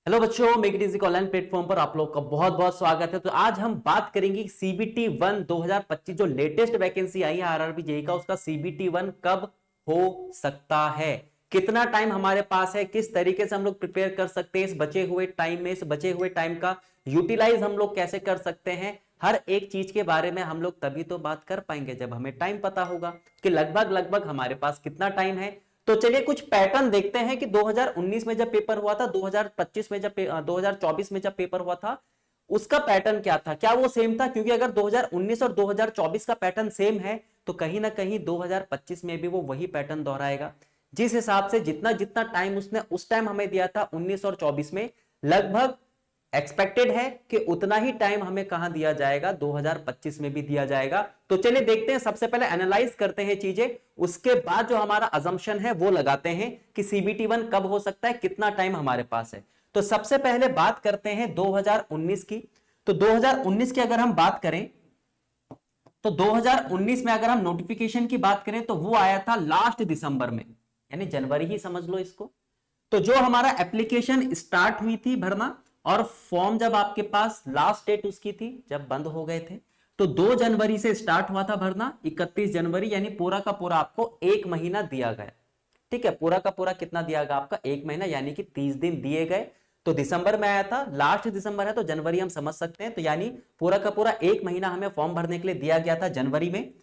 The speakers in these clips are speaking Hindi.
हेलो बच्चों, make it easy online platform पर आप लोग का बहुत बहुत स्वागत है। तो आज हम बात करेंगे सीबीटी 1 2025 जो लेटेस्ट वैकेंसी आई है आरआरबी जेई का, उसका सीबीटी 1 कब हो सकता है, कितना टाइम हमारे पास है, किस तरीके से हम लोग प्रिपेयर कर सकते हैं इस बचे हुए टाइम में, इस बचे हुए टाइम का यूटिलाइज हम लोग कैसे कर सकते हैं। हर एक चीज के बारे में हम लोग तभी तो बात कर पाएंगे जब हमें टाइम पता होगा कि लगभग लगभग हमारे पास कितना टाइम है। तो चलिए कुछ पैटर्न देखते हैं कि 2019 में जब पेपर हुआ था, 2025 में जब 2024 में जब पेपर हुआ था, उसका पैटर्न क्या था, क्या वो सेम था? क्योंकि अगर 2019 और 2024 का पैटर्न सेम है तो कहीं ना कहीं 2025 में भी वो वही पैटर्न दोहराएगा। जिस हिसाब से जितना जितना टाइम उसने उस टाइम हमें दिया था 19 और 24 में, लगभग एक्सपेक्टेड है कि उतना ही टाइम हमें कहां दिया जाएगा, 2025 में भी दिया जाएगा। तो चलिए देखते हैं, सबसे पहले एनालाइज करते हैं चीजें, उसके बाद जो हमारा अजम्पशन है वो लगाते हैं कि सीबीटी 1 कब हो सकता है, कितना टाइम हमारे पास है। तो सबसे पहले बात करते हैं 2019 की। तो 2019 की अगर हम बात करें तो 2019 में अगर हम नोटिफिकेशन की बात करें तो वो आया था लास्ट दिसंबर में, यानी जनवरी ही समझ लो इसको। तो जो हमारा एप्लीकेशन स्टार्ट हुई थी भरना और फॉर्म जब आपके पास लास्ट डेट उसकी थी जब बंद हो गए थे, तो 2 जनवरी से स्टार्ट हुआ था भरना, 31 जनवरी, यानी पूरा का पूरा आपको एक महीना दिया गया। ठीक है, पूरा का पूरा कितना दिया गया आपका, एक महीना, यानी कि 30 दिन दिए गए। तो दिसंबर में आया था, लास्ट दिसंबर है तो जनवरी हम समझ सकते हैं, तो यानी पूरा का पूरा एक महीना हमें फॉर्म भरने के लिए दिया गया था जनवरी में।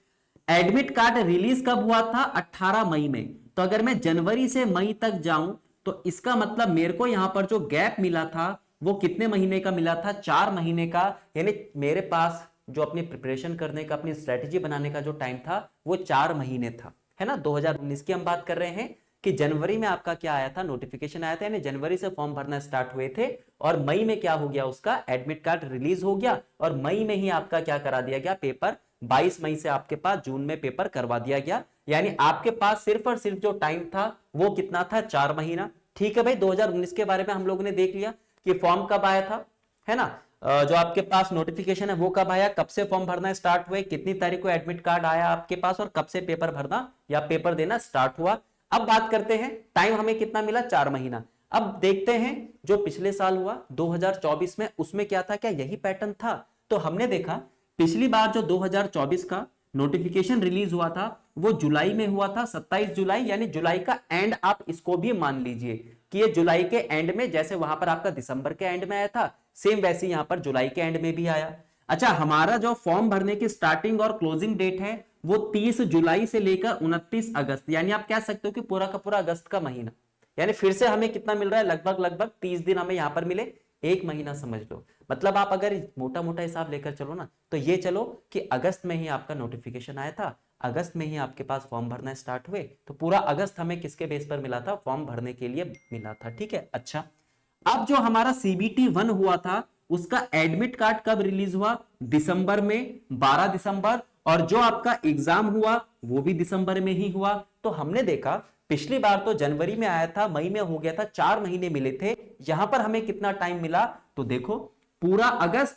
एडमिट कार्ड रिलीज कब हुआ था? 18 मई में। तो अगर मैं जनवरी से मई तक जाऊं तो इसका मतलब मेरे को यहां पर जो गैप मिला था वो कितने महीने का मिला था? 4 महीने का। यानी मेरे पास जो अपनी प्रिपरेशन करने का, अपनी स्ट्रेटेजी बनाने का जो टाइम था वो 4 महीने था, है ना। 2019 की हम बात कर रहे हैं कि जनवरी में आपका क्या आया था, नोटिफिकेशन आया था, यानी जनवरी से फॉर्म भरना स्टार्ट हुए थे और मई में क्या हो गया, उसका एडमिट कार्ड रिलीज हो गया और मई में ही आपका क्या करा दिया गया, पेपर 22 मई से आपके पास जून में पेपर करवा दिया गया। यानी आपके पास सिर्फ और सिर्फ जो टाइम था वो कितना था? 4 महीना। ठीक है भाई, 2019 के बारे में हम लोगों ने देख लिया कि फॉर्म कब आया था, है ना। जो आपके पास नोटिफिकेशन है वो कब आया, कब से फॉर्म भरना स्टार्ट हुए, कितनी तारीख को एडमिट कार्ड आया आपके पास और कब से पेपर भरना या पेपर देना स्टार्ट हुआ। अब बात करते हैं टाइम हमें कितना मिला, 4 महीना। अब देखते हैं जो पिछले साल हुआ 2024 में, उसमें क्या था, क्या यही पैटर्न था? तो हमने देखा पिछली बार जो 2024 का नोटिफिकेशन रिलीज हुआ था वो जुलाई में हुआ था, 27 जुलाई, यानी जुलाई का एंड आप इसको भी मान लीजिए कि ये जुलाई के एंड में, जैसे वहां पर आपका दिसंबर के एंड में आया था सेम वैसे यहां पर जुलाई के एंड में भी आया। अच्छा, हमारा जो फॉर्म भरने की स्टार्टिंग और क्लोजिंग डेट है वो 30 जुलाई से लेकर 29 अगस्त, यानी आप कह सकते हो कि पूरा का पूरा अगस्त का महीना। यानी फिर से हमें कितना मिल रहा है, लगभग लगभग 30 दिन हमें यहां पर मिले, एक महीना समझ लो। मतलब आप अगर मोटा मोटा हिसाब लेकर चलो ना तो ये चलो कि अगस्त में ही आपका नोटिफिकेशन आया था, अगस्त में ही आपके पास फॉर्म भरना स्टार्ट हुए, तो पूरा अगस्त हमें किसके बेस पर मिला था, फॉर्म भरने के लिए मिला था। ठीक है, अच्छा, अब जो हमारा सीबीटी 1 हुआ था उसका एडमिट कार्ड कब रिलीज हुआ? दिसंबर में, 12 दिसंबर, और जो आपका एग्जाम हुआ वो भी दिसंबर में ही हुआ। तो हमने देखा पिछली बार तो जनवरी में आया था, मई में हो गया था, 4 महीने मिले थे। यहां पर हमें कितना टाइम मिला? तो देखो पूरा अगस्त,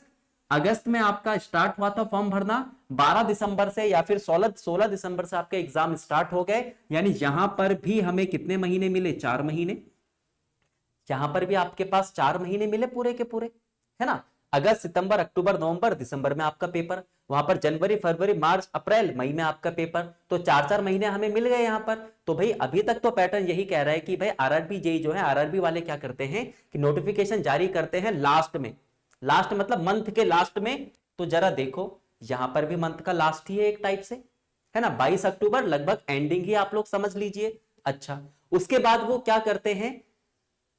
अगस्त में आपका स्टार्ट हुआ था फॉर्म भरना, 12 दिसंबर से या फिर 16 दिसंबर से आपके एग्जाम स्टार्ट हो गए, यानी यहां पर भी हमें कितने महीने मिले? 4 महीने। यहां पर भी आपके पास 4 महीने मिले पूरे के पूरे, है ना। अगस्त, सितंबर, अक्टूबर, नवंबर, दिसंबर में आपका पेपर, वहां पर जनवरी, फरवरी, मार्च, अप्रैल, मई में आपका पेपर, तो 4 4 महीने हमें मिल गए यहां पर। तो भाई अभी तक तो पैटर्न यही कह रहा है कि भाई आरआरबी जेई जो है, आरआरबी वाले क्या करते हैं कि नोटिफिकेशन जारी करते हैं लास्ट में, लास्ट मतलब मंथ के लास्ट में। तो जरा देखो यहां पर भी मंथ का लास्ट ही है एक टाइप से, है ना, 22 अक्टूबर लगभग एंडिंग ही आप लोग समझ लीजिए। अच्छा, उसके बाद वो क्या करते हैं,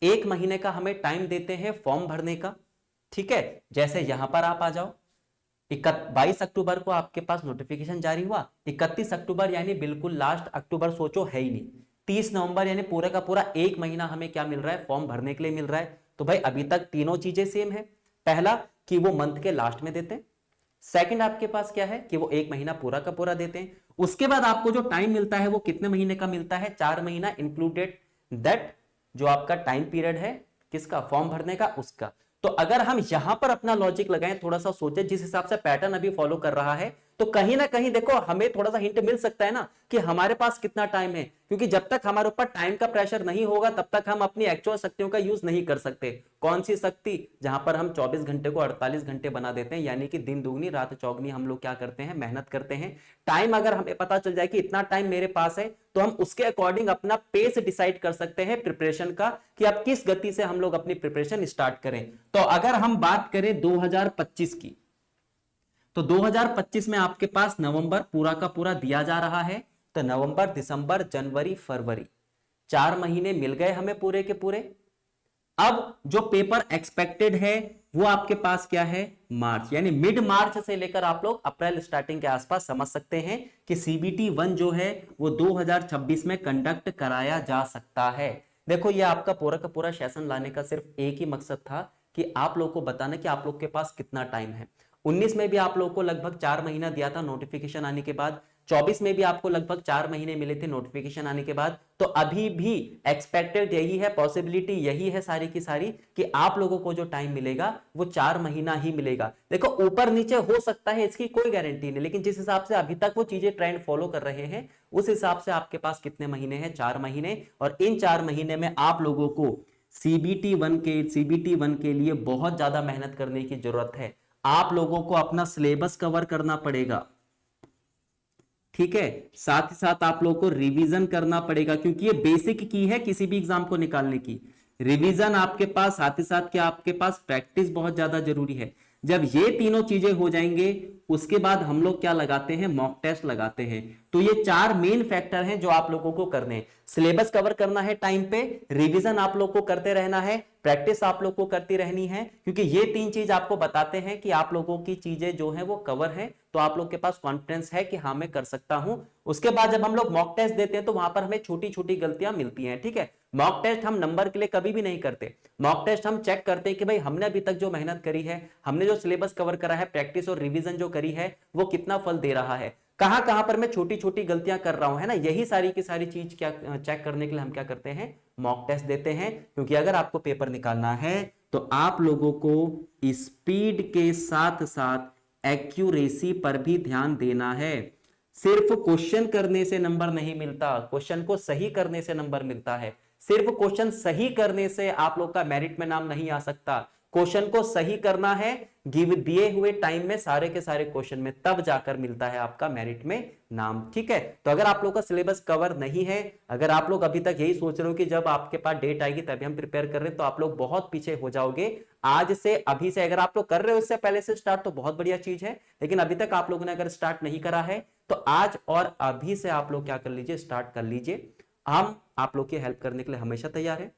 एक महीने का हमें टाइम देते हैं फॉर्म भरने का। ठीक है, जैसे यहां पर आप आ जाओ, 22 अक्टूबर को आपके पास नोटिफिकेशन जारी हुआ, 31 अक्टूबर यानी बिल्कुल लास्ट, अक्टूबर सोचो है ही नहीं, 30 नवंबर यानी पूरा का पूरा एक महीना हमें क्या मिल रहा है, फॉर्म भरने के लिए मिल रहा है। तो भाई अभी तक तीनों चीजें सेम है। पहला कि वो मंथ के लास्ट में देते हैं, सेकंड आपके पास क्या है कि वो एक महीना पूरा का पूरा देते हैं। उसके बाद आपको जो टाइम मिलता है वो कितने महीने का मिलता है? 4 महीना इंक्लूडेड दैट जो आपका टाइम पीरियड है किसका, फॉर्म भरने का, उसका। तो अगर हम यहां पर अपना लॉजिक लगाएं, थोड़ा सा सोचे जिस हिसाब से पैटर्न अभी फॉलो कर रहा है, तो कहीं ना कहीं देखो हमें थोड़ा सा हिंट मिल सकता है ना कि हमारे पास कितना टाइम है, क्योंकि जब तक हमारे ऊपर टाइम का प्रेशर नहीं होगा तब तक हम अपनी एक्चुअल शक्तियों का यूज नहीं कर सकते। कौन सी शक्ति? जहां पर हम 24 घंटे को 48 घंटे बना देते हैं, यानी कि दिन दुगनी रात चौगनी हम लोग क्या करते हैं, मेहनत करते हैं। टाइम अगर हमें पता चल जाए कि इतना टाइम मेरे पास है, तो हम उसके अकॉर्डिंग अपना पेस डिसाइड कर सकते हैं प्रिपरेशन का, कि अब किस गति से हम लोग अपनी प्रिपरेशन स्टार्ट करें। तो अगर हम बात करें 2025 की, तो 2025 में आपके पास नवंबर पूरा का पूरा दिया जा रहा है। तो नवंबर, दिसंबर, जनवरी, फरवरी, 4 महीने मिल गए हमें पूरे के पूरे। अब जो पेपर एक्सपेक्टेड है वो आपके पास क्या है, मार्च, यानी मिड मार्च से लेकर आप लोग अप्रैल स्टार्टिंग के आसपास समझ सकते हैं कि सीबीटी 1 जो है वो 2026 में कंडक्ट कराया जा सकता है। देखो ये आपका पूरा का पूरा सेशन लाने का सिर्फ एक ही मकसद था कि आप लोग को बताना कि आप लोग के पास कितना टाइम है। 19 में भी आप लोगों को लगभग 4 महीना दिया था नोटिफिकेशन आने के बाद, 24 में भी आपको लगभग 4 महीने मिले थे नोटिफिकेशन आने के बाद। तो अभी भी एक्सपेक्टेड यही है, पॉसिबिलिटी यही है सारी की सारी, कि आप लोगों को जो टाइम मिलेगा वो 4 महीना ही मिलेगा। देखो ऊपर नीचे हो सकता है, इसकी कोई गारंटी नहीं, लेकिन जिस हिसाब से अभी तक वो चीजें ट्रेंड फॉलो कर रहे हैं उस हिसाब से आपके पास कितने महीने हैं, 4 महीने। और इन 4 महीने में आप लोगों को सीबीटी वन के लिए बहुत ज्यादा मेहनत करने की जरूरत है। आप लोगों को अपना सिलेबस कवर करना पड़ेगा, ठीक है, साथ ही साथ आप लोगों को रिवीजन करना पड़ेगा, क्योंकि ये बेसिक की है किसी भी एग्जाम को निकालने की। रिवीजन आपके पास, साथ ही साथ क्या आपके पास प्रैक्टिस बहुत ज्यादा जरूरी है। जब ये तीनों चीजें हो जाएंगे उसके बाद हम लोग क्या लगाते हैं, मॉक टेस्ट लगाते हैं। तो ये 4 मेन फैक्टर हैं जो आप लोगों को करने हैं। सिलेबस कवर करना है टाइम पे, रिवीजन आप लोग को करते रहना है, प्रैक्टिस आप लोग को करती रहनी है, क्योंकि ये 3 चीज आपको बताते हैं कि आप लोगों की चीजें जो है वो कवर है, तो आप लोग के पास कॉन्फिडेंस है कि हाँ मैं कर सकता हूं। उसके बाद जब हम लोग मॉक टेस्ट देते हैं तो वहां पर हमें छोटी छोटी गलतियां मिलती हैं, ठीक है। मॉक टेस्ट हम नंबर के लिए कभी भी नहीं करते। मॉक टेस्ट हम चेक करते हैं कि भाई हमने अभी तक जो मेहनत करी है, हमने जो सिलेबस कवर करा है, प्रैक्टिस और रिवीजन जो करी है, वो कितना फल दे रहा है, कहां कहां पर मैं छोटी छोटी गलतियां कर रहा हूं, है ना। यही सारी की सारी चीज क्या चेक करने के लिए हम क्या करते हैं, मॉक टेस्ट देते हैं। क्योंकि अगर आपको पेपर निकालना है तो आप लोगों को स्पीड के साथ साथ एक्यूरेसी पर भी ध्यान देना है। सिर्फ क्वेश्चन करने से नंबर नहीं मिलता, क्वेश्चन को सही करने से नंबर मिलता है। सिर्फ क्वेश्चन सही करने से आप लोग का मेरिट में नाम नहीं आ सकता। क्वेश्चन को सही करना है गिव दिए हुए टाइम में सारे के सारे क्वेश्चन में, तब जाकर मिलता है आपका मेरिट में नाम, ठीक है। तो अगर आप लोग का सिलेबस कवर नहीं है, अगर आप लोग अभी तक यही सोच रहे हो कि जब आपके पास डेट आएगी तभी हम प्रिपेयर कर रहे हैं, तो आप लोग बहुत पीछे हो जाओगे। आज से, अभी से अगर आप लोग कर रहे हो इससे पहले से स्टार्ट तो बहुत बढ़िया चीज है, लेकिन अभी तक आप लोगों ने अगर स्टार्ट नहीं करा है तो आज और अभी से आप लोग क्या कर लीजिए, स्टार्ट कर लीजिए। हम आप लोग की हेल्प करने के लिए हमेशा तैयार है।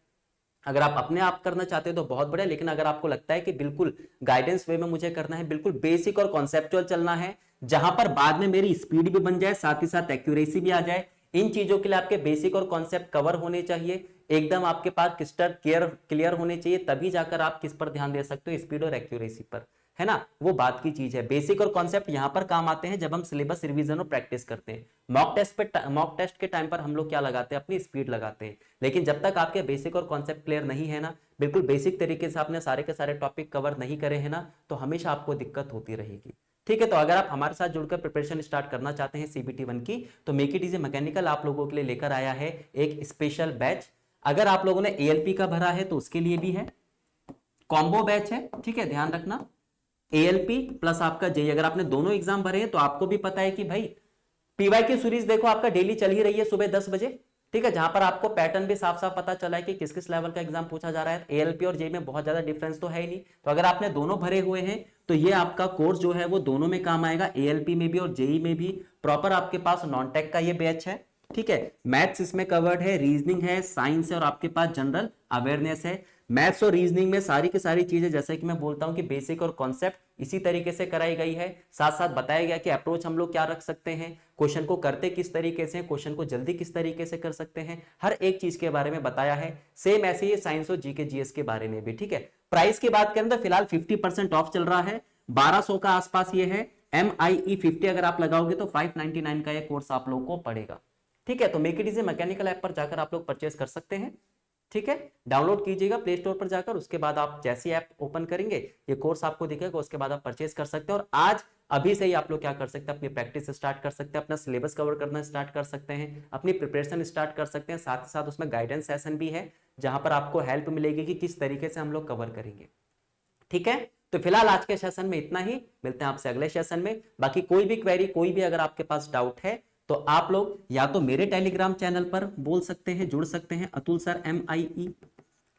अगर आप अपने आप करना चाहते हो तो बहुत बढ़िया, लेकिन अगर आपको लगता है कि बिल्कुल गाइडेंस वे में मुझे करना है, बिल्कुल बेसिक और कॉन्सेप्चुअल चलना है, जहां पर बाद में मेरी स्पीड भी बन जाए, साथ ही साथ एक्यूरेसी भी आ जाए, इन चीजों के लिए आपके बेसिक और कॉन्सेप्ट कवर होने चाहिए, एकदम आपके पास क्रिस्टल क्लियर होने चाहिए, तभी जाकर आप किस पर ध्यान दे सकते हो, स्पीड और एक्यूरेसी पर, है ना। वो बात की चीज है। बेसिक और कॉन्सेप्ट यहां पर काम आते हैं जब हम सिलेबस रिवीजन और प्रैक्टिस करते हैं। मॉक टेस्ट के टाइम पर हम लोग क्या लगाते हैं, अपनी स्पीड लगाते हैं। लेकिन जब तक आपके बेसिक और कॉन्सेप्ट क्लियर नहीं है ना, बिल्कुल बेसिक तरीके से आपने सारे के सारे टॉपिक कवर नहीं करे हैं ना, तो हमेशा आपको दिक्कत होती रहेगी, ठीक है। तो अगर आप हमारे साथ जुड़कर प्रिपरेशन स्टार्ट करना चाहते हैं सीबीटी 1 की, तो मेक इट इजी मैकेनिकल आप लोगों के लिए लेकर आया है एक स्पेशल बैच। अगर आप लोगों ने एएलपी का भरा है तो उसके लिए भी है, कॉम्बो बैच है, ठीक है, ध्यान रखना। एएलपी प्लस आपका जेई, अगर आपने दोनों एग्जाम भरे हैं तो आपको भी पता है कि भाई पीवाई की सीरीज देखो आपका डेली चल ही रही है सुबह 10 बजे, ठीक है, जहां पर आपको पैटर्न भी साफ साफ पता चला है कि किस किस लेवल का एग्जाम पूछा जा रहा है। एएलपी और जेई में बहुत ज्यादा डिफरेंस तो है ही नहीं। तो अगर आपने दोनों भरे हुए हैं तो ये आपका कोर्स जो है वो दोनों में काम आएगा, एएलपी में भी और जेई में भी। प्रॉपर आपके पास नॉन टेक का ये बैच है, ठीक है। मैथ्स इसमें कवर्ड है, रीजनिंग है, साइंस है और आपके पास जनरल अवेयरनेस है। मैथ्स और रीजनिंग में सारी की सारी चीजें, जैसे कि मैं बोलता हूं कि बेसिक और कॉन्सेप्ट इसी तरीके से कराई गई है। साथ साथ बताया गया कि अप्रोच हम लोग क्या रख सकते हैं, क्वेश्चन को करते किस तरीके से, क्वेश्चन को जल्दी किस तरीके से कर सकते हैं, हर एक चीज के बारे में बताया है। सेम ऐसे ही साइंस और जीके जीएस के बारे में भी, ठीक है। प्राइस की बात करें तो फिलहाल 50% ऑफ चल रहा है, 1200 का आसपास ये है। MIE 50 अगर आप लगाओगे तो 599 का ये कोर्स आप लोगों को पड़ेगा, ठीक है। तो make it easy mechanical app पर जाकर आप लोग परचेस कर सकते हैं, ठीक है। डाउनलोड कीजिएगा प्ले स्टोर पर जाकर, उसके बाद आप जैसी ऐप ओपन करेंगे ये कोर्स आपको दिखेगा, उसके बाद आप परचेस कर सकते हैं। और आज अभी से ही आप लोग क्या कर सकते हैं, अपनी प्रैक्टिस स्टार्ट कर सकते हैं, अपना सिलेबस कवर करना स्टार्ट कर सकते हैं, अपनी प्रिपरेशन स्टार्ट कर सकते हैं। साथ ही साथ उसमें गाइडेंस सेशन भी है जहां पर आपको हेल्प मिलेगी कि किस तरीके से हम लोग कवर करेंगे। ठीक है, तो फिलहाल आज के सेशन में इतना ही, मिलते हैं आपसे अगले सेशन में। बाकी कोई भी क्वेरी, कोई भी अगर आपके पास डाउट है तो आप लोग या तो मेरे टेलीग्राम चैनल पर बोल सकते हैं, जुड़ सकते हैं, अतुल सर MIE।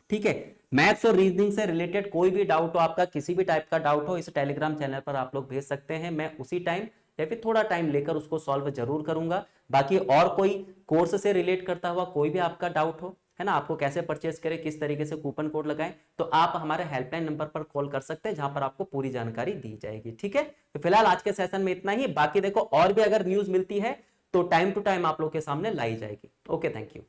ठीक है, मैथ्स और रीजनिंग से रिलेटेड कोई भी डाउट हो आपका, किसी भी टाइप का डाउट हो, इस टेलीग्राम चैनल पर आप लोग भेज सकते हैं। मैं उसी टाइम या फिर थोड़ा टाइम लेकर उसको सॉल्व जरूर करूंगा। बाकी और कोई कोर्स से रिलेट करता हुआ कोई भी आपका डाउट हो, है ना, आपको कैसे परचेस करें, किस तरीके से कूपन कोड लगाएं, तो आप हमारे हेल्पलाइन नंबर पर कॉल कर सकते हैं, जहां पर आपको पूरी जानकारी दी जाएगी। ठीक है, तो फिलहाल आज के सेशन में इतना ही। बाकी देखो और भी अगर न्यूज मिलती है तो टाइम टू टाइम आप लोग के सामने लाई जाएगी। Okay, thank you.